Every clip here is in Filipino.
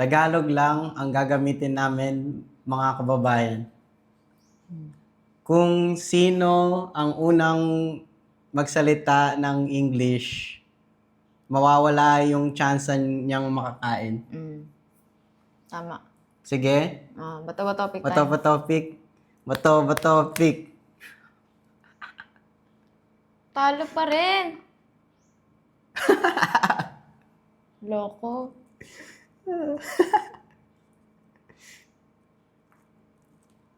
Tagalog lang ang gagamitin namin, mga kababayan. Kung sino ang unang magsalita ng English, mawawala yung chance niyang makakain. Tama. Sige? Bato ba topic Bato tayo? ba topic? Bato ba topic? Talo pa rin. Loko.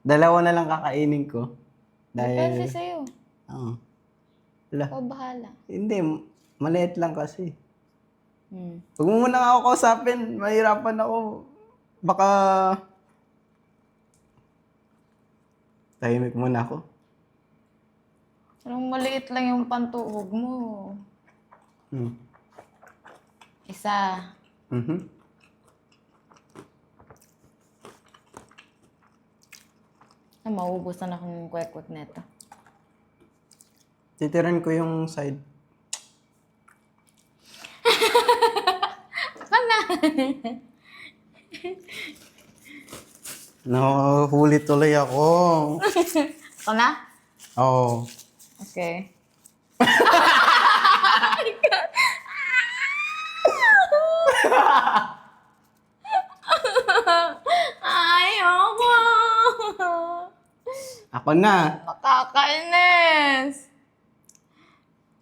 Dalawa na lang kakainin ko. Depende sa'yo. Oo. Wala. Ikaw bahala. Hindi, maliit lang kasi. Hmm. Huwag mo muna ako kausapin. Mahirapan ako. Baka... Tahimik muna ako. Anong maliit lang yung pantuhog mo. Isa. Mauubusan ako ng kwek-kwek neto. Titiran ko yung side. Huli tuloy ako. Ito na? Oo. Okay. Ayoko! Ako na. Nakakainis!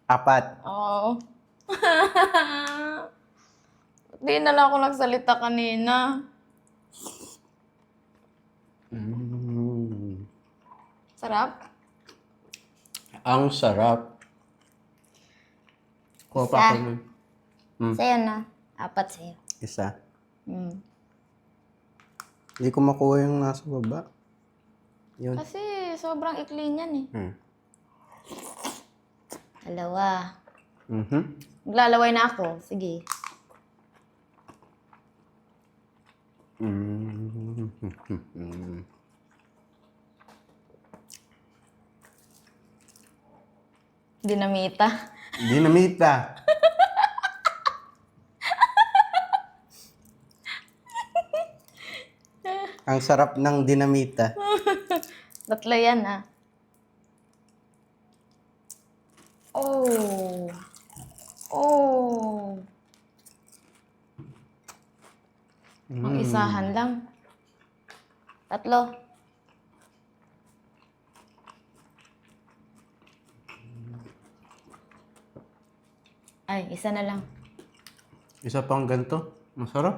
4. Oo. Di na lang ako nagsalita kanina. Sarap? Ang sarap. Kuha pa ako nun. Sa'yo na. 4 sa'yo. Isa. Hindi ko makuha yung nasa baba. Yun. Kasi sobrang ikli niyan eh. 2. Maglalaway na ako. Sige. Dinamita. Dinamita. Ang sarap ng dinamita. 3 yan ah. Oh. Oh. Ang isahan lang. 3. Ay, isa na lang. Isa pang ganito. Masarap.